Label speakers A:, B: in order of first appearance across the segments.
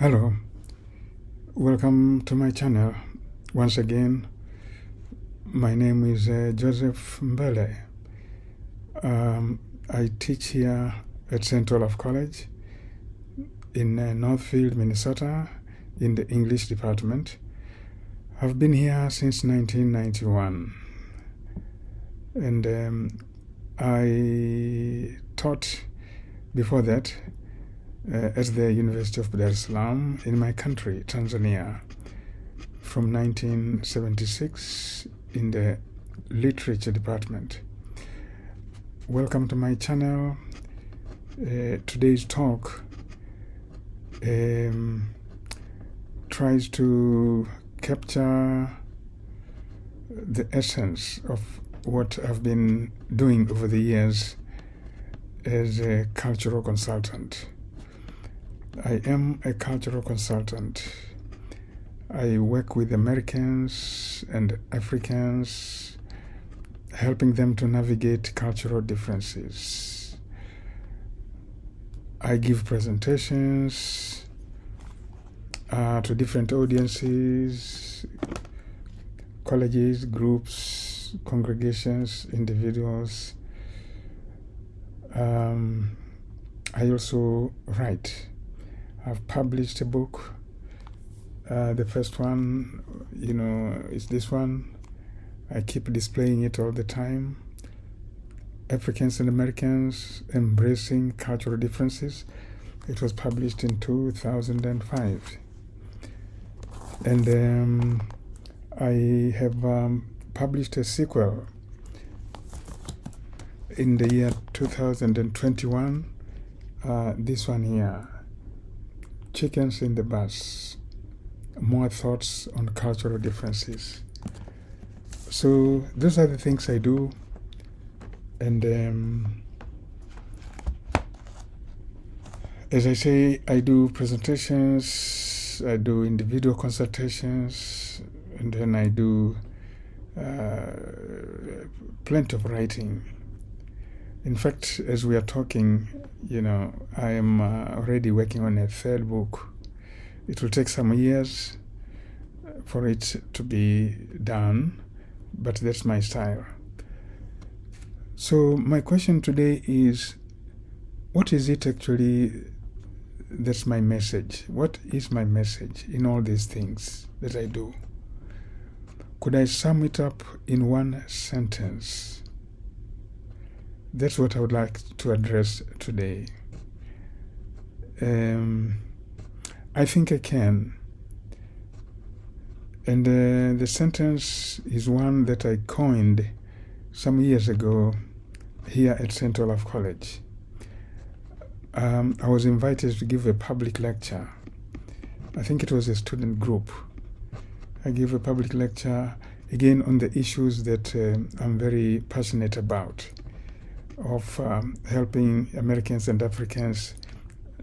A: Hello, welcome to my channel. Once again, my name is Joseph Mbele. I teach here at St. Olaf College in Northfield, Minnesota, in the English department. I've been here since 1991, and I taught before that at the University of Dar es Salaam in my country, Tanzania, from 1976 in the literature department. Welcome to my channel. Today's talk tries to capture the essence of what I've been doing over the years as a cultural consultant. I am a cultural consultant. I work with Americans and Africans, helping them to navigate cultural differences. I give presentations to different audiences, colleges, groups, congregations, individuals. I also write. I've published a book. The first one, is this one. I keep displaying it all the time. Africans and Americans Embracing Cultural Differences. It was published in 2005. And I have published a sequel in the year 2021. This one here, Chickens in the Bus, More Thoughts on Cultural Differences. So those are the things I do. And as I say, I do presentations, I do individual consultations, and then I do plenty of writing. In fact, as we are talking, I am already working on a third book. It will take some years for it to be done, but that's my style. So my question today is, what is it actually that's my message? What is my message in all these things that I do? Could I sum it up in one sentence? That's what I would like to address today. I think I can. And the sentence is one that I coined some years ago here at St. Olaf College. I was invited to give a public lecture. I think it was a student group. I gave a public lecture, again, on the issues that I'm very passionate about, of helping Americans and Africans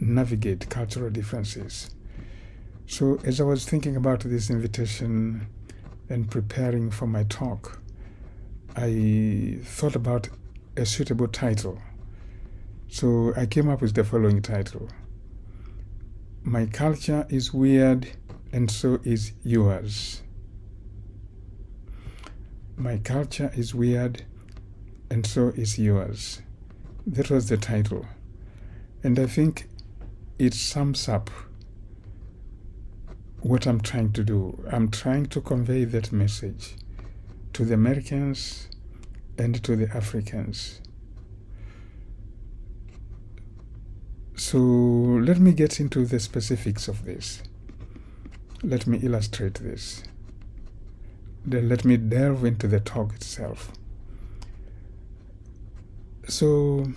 A: navigate cultural differences. So as I was thinking about this invitation and preparing for my talk, I thought about a suitable title. So I came up with the following title: My Culture is Weird, and so is yours. My culture is weird, and so is yours. That was the title. And I think it sums up what I'm trying to do. I'm trying to convey that message to the Americans and to the Africans. So let me get into the specifics of this. Let me illustrate this. Then let me delve into the talk itself. So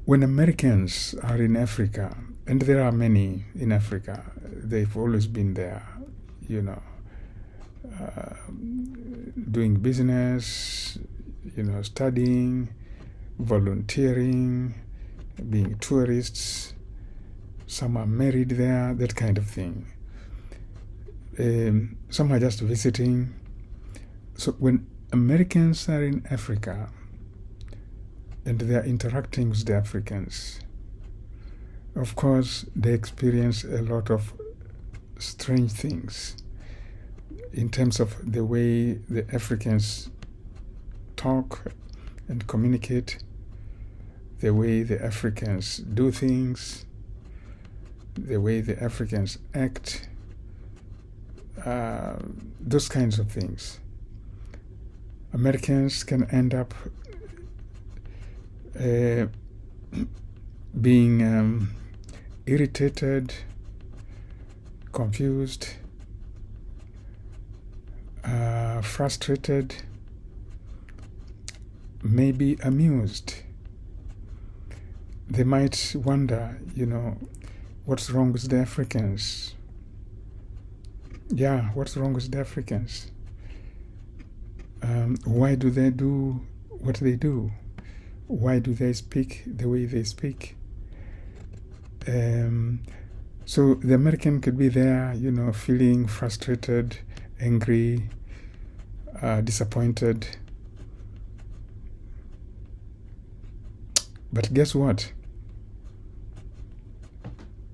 A: when Americans are in Africa, and there are many in Africa, they've always been there, doing business, studying, volunteering, being tourists. Some are married there, that kind of thing. Some are just visiting. So when Americans are in Africa and they are interacting with the Africans, Of course, they experience a lot of strange things in terms of the way the Africans talk and communicate, the way the Africans do things, the way the Africans act, those kinds of things. Americans can end up being irritated, confused, frustrated, maybe amused. They might wonder, what's wrong with the Africans? Yeah, what's wrong with the Africans? Why do they do what they do? Why do they speak the way they speak? So the American could be there, feeling frustrated, angry, disappointed. But guess what?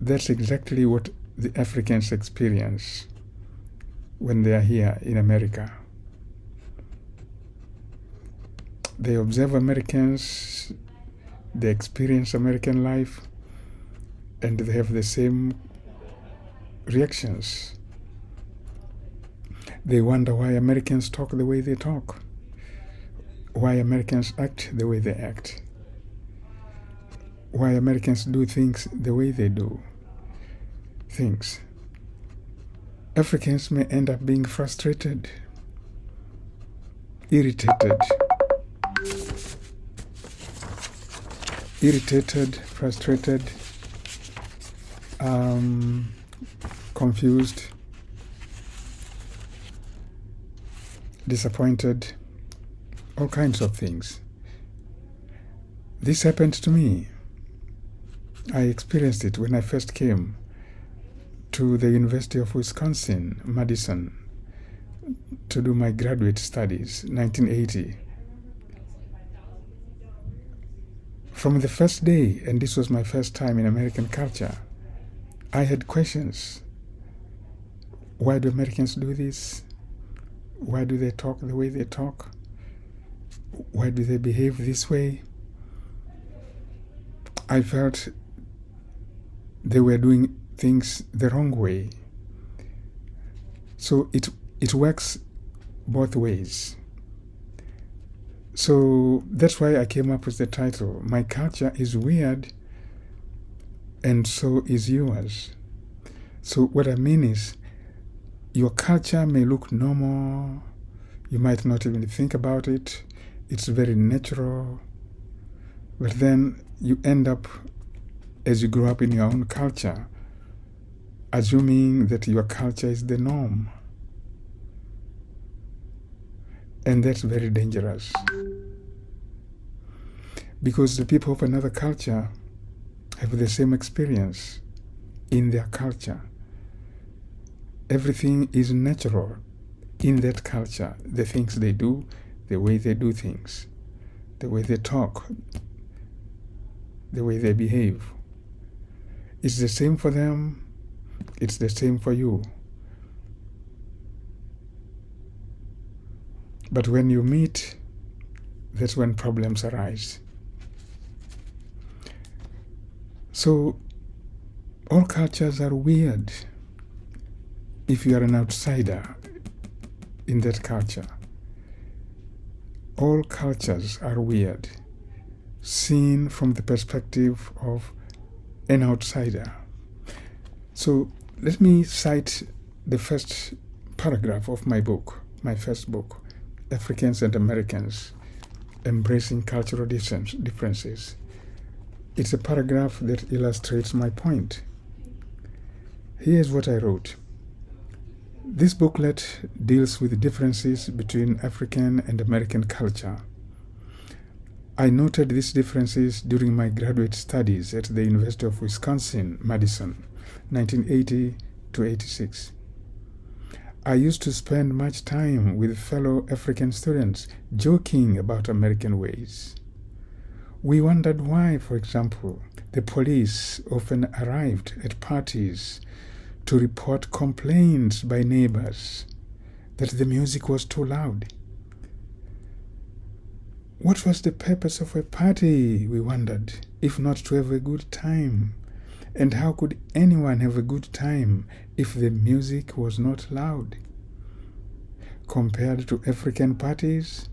A: That's exactly what the Africans experience when they are here in America. They observe Americans, they experience American life, and they have the same reactions. They wonder why Americans talk the way they talk, why Americans act the way they act, why Americans do things the way they do things. Africans may end up being frustrated, irritated, frustrated, confused, disappointed, all kinds of things. This happened to me. I experienced it when I first came to the University of Wisconsin-Madison to do my graduate studies, 1980. From the first day, and this was my first time in American culture, I had questions. Why do Americans do this? Why do they talk the way they talk? Why do they behave this way? I felt they were doing things the wrong way. So it works both ways. So that's why I came up with the title, My Culture is Weird, and so is yours. So what I mean is, your culture may look normal, you might not even think about it, it's very natural, but then you end up, as you grow up in your own culture, assuming that your culture is the norm. And that's very dangerous. Because the people of another culture have the same experience in their culture. Everything is natural in that culture. The things they do, the way they do things, the way they talk, the way they behave. It's the same for them. It's the same for you. But when you meet, that's when problems arise. So, all cultures are weird if you are an outsider in that culture. All cultures are weird, seen from the perspective of an outsider. So, let me cite the first paragraph of my book, my first book, Africans and Americans, Embracing Cultural Differences. It's a paragraph that illustrates my point. Here's what I wrote. This booklet deals with differences between African and American culture. I noted these differences during my graduate studies at the University of Wisconsin-Madison, 1980 to 86. I used to spend much time with fellow African students joking about American ways. We wondered why, for example, the police often arrived at parties to report complaints by neighbors that the music was too loud. What was the purpose of a party, we wondered, if not to have a good time? And how could anyone have a good time if the music was not loud? Compared to African parties,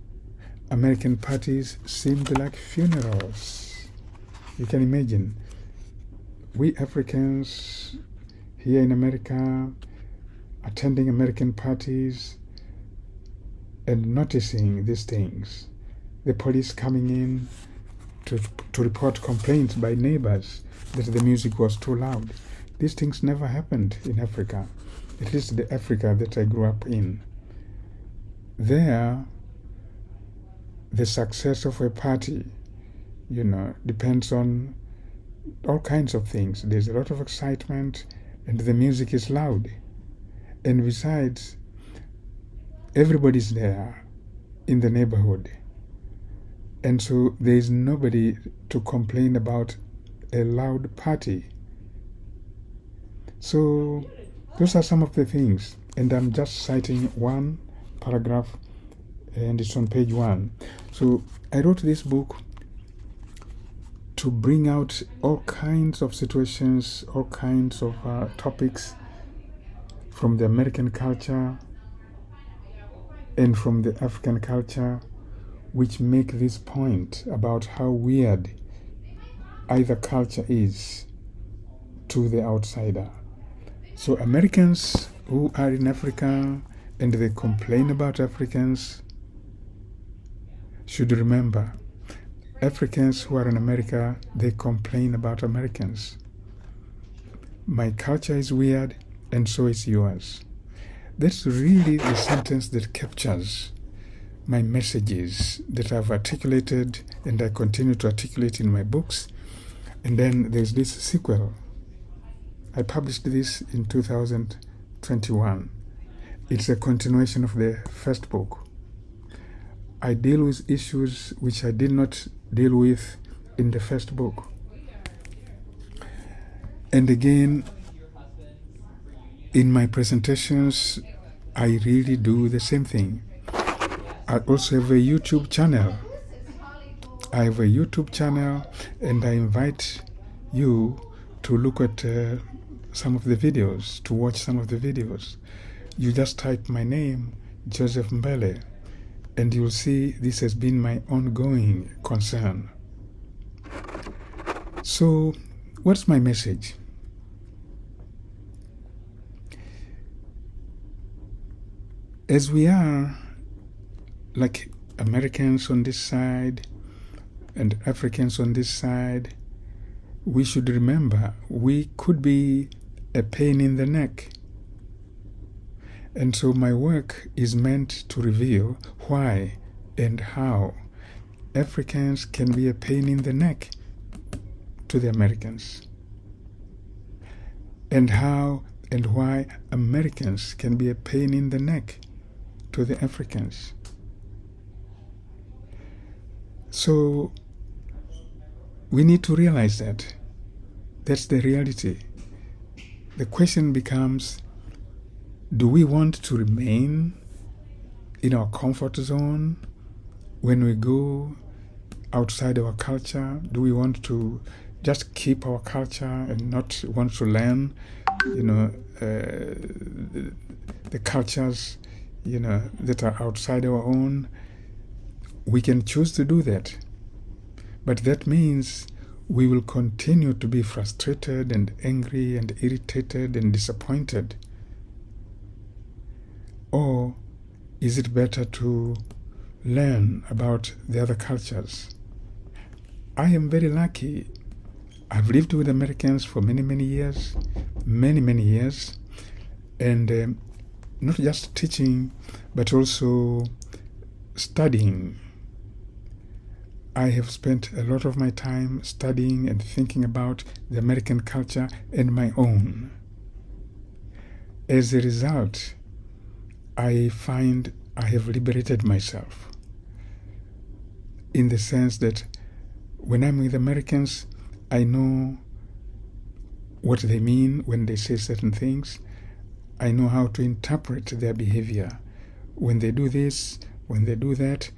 A: American parties seemed like funerals. You can imagine, we Africans here in America attending American parties and noticing these things. The police coming in to report complaints by neighbors that the music was too loud. These things never happened in Africa, at least the Africa that I grew up in. There, the success of a party, depends on all kinds of things. There's a lot of excitement and the music is loud. And besides, everybody's there in the neighborhood. And so there is nobody to complain about a loud party. So those are some of the things. And I'm just citing one paragraph, and it's on page 1. So I wrote this book to bring out all kinds of situations, all kinds of topics from the American culture and from the African culture, which make this point about how weird either culture is to the outsider. So Americans who are in Africa and they complain about Africans should remember, Africans who are in America, they complain about Americans. My culture is weird, and so is yours. That's really the sentence that captures my messages that I've articulated and I continue to articulate in my books. And then there's this sequel. I published this in 2021. It's a continuation of the first book. I deal with issues which I did not deal with in the first book. And again, in my presentations, I really do the same thing. I also have a YouTube channel. I have a YouTube channel, and I invite you to look at some of the videos, to watch some of the videos. You just type my name, Joseph Mbele, and you'll see this has been my ongoing concern. So, what's my message? As we are like Americans on this side and Africans on this side, we should remember we could be a pain in the neck. And so my work is meant to reveal why and how Africans can be a pain in the neck to the Americans, and how and why Americans can be a pain in the neck to the Africans. So we need to realize that. That's the reality. The question becomes, do we want to remain in our comfort zone when we go outside our culture? Do we want to just keep our culture and not want to learn, the cultures, that are outside our own? We can choose to do that. But that means we will continue to be frustrated and angry and irritated and disappointed. Or is it better to learn about the other cultures? I am very lucky. I've lived with Americans for many years, many years, and not just teaching, but also studying. I have spent a lot of my time studying and thinking about the American culture and my own. As a result, I find I have liberated myself, in the sense that when I'm with Americans, I know what they mean when they say certain things. I know how to interpret their behavior. When they do this, when they do that,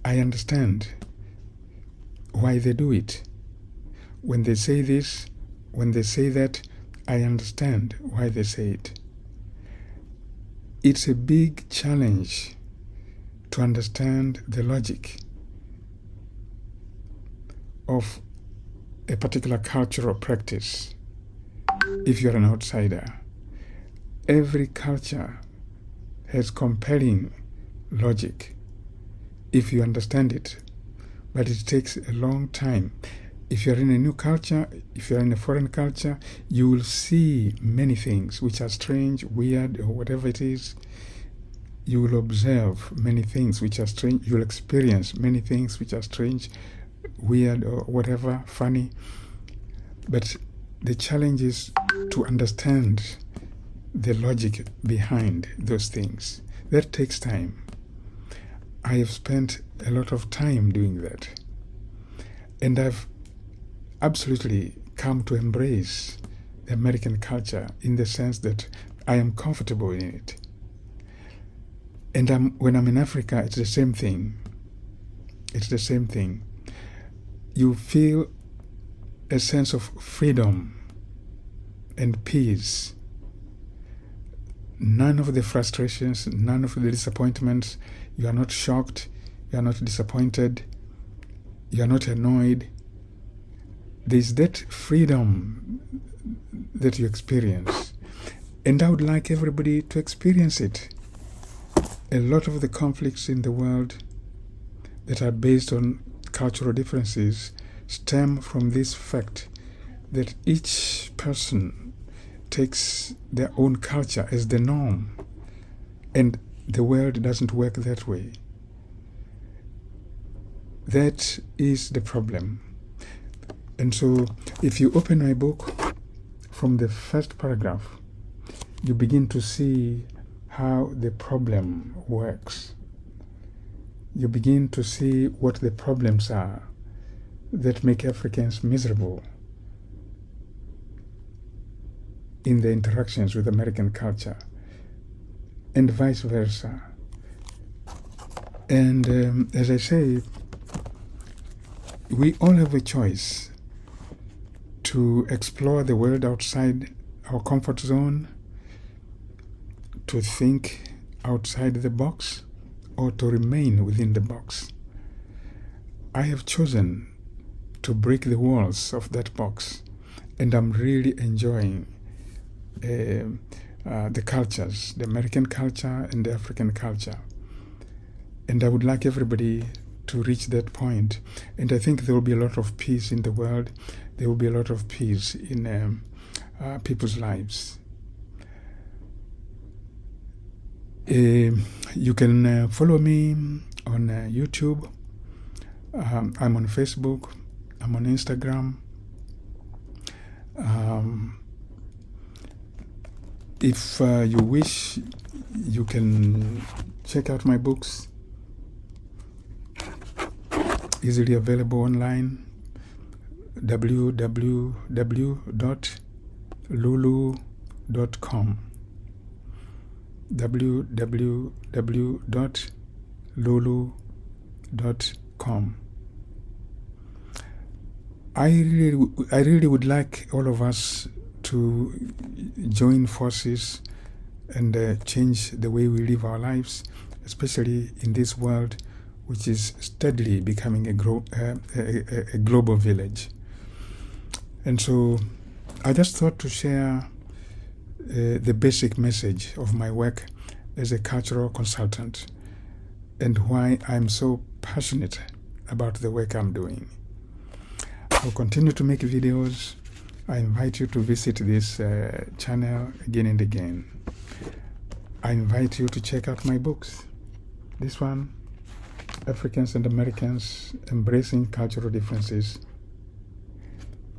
A: I understand why they do it. When they say this, when they say that, I understand why they say it. It's a big challenge to understand the logic of a particular cultural practice if you're an outsider. Every culture has compelling logic if you understand it, but it takes a long time. If you're in a new culture, if you're in a foreign culture, you will see many things which are strange, weird, or whatever it is. You will observe many things which are strange. You'll experience many things which are strange, weird, or whatever, funny. But the challenge is to understand the logic behind those things. That takes time. I have spent a lot of time doing that. And I've absolutely come to embrace the American culture in the sense that I am comfortable in it. And when I'm in Africa, it's the same thing. It's the same thing. You feel a sense of freedom and peace. None of the frustrations, none of the disappointments. You are not shocked. You are not disappointed. You are not annoyed. There's that freedom that you experience. And I would like everybody to experience it. A lot of the conflicts in the world that are based on cultural differences stem from this fact that each person takes their own culture as the norm, and the world doesn't work that way. That is the problem. And so if you open my book, from the first paragraph, you begin to see how the problem works. You begin to see what the problems are that make Africans miserable in the interactions with American culture, and vice versa. And as I say, we all have a choice to explore the world outside our comfort zone, to think outside the box, or to remain within the box. I have chosen to break the walls of that box, and I'm really enjoying the cultures, the American culture and the African culture. And I would like everybody to reach that point. And I think there will be a lot of peace in the world. There will be a lot of peace in people's lives. You can follow me on YouTube. I'm on Facebook. I'm on Instagram. If you wish, you can check out my books, easily available online, www.lulu.com. www.lulu.com. I really would like all of us to join forces and change the way we live our lives, especially in this world which is steadily becoming a global village. And so I just thought to share the basic message of my work as a cultural consultant and why I'm so passionate about the work I'm doing. I'll continue to make videos. I invite you to visit this channel again and again. I invite you to check out my books. This one, Africans and Americans Embracing Cultural Differences,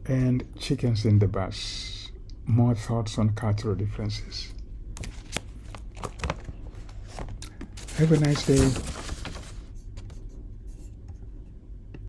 A: and Chickens in the Bus, More Thoughts on Cultural Differences. Have a nice day.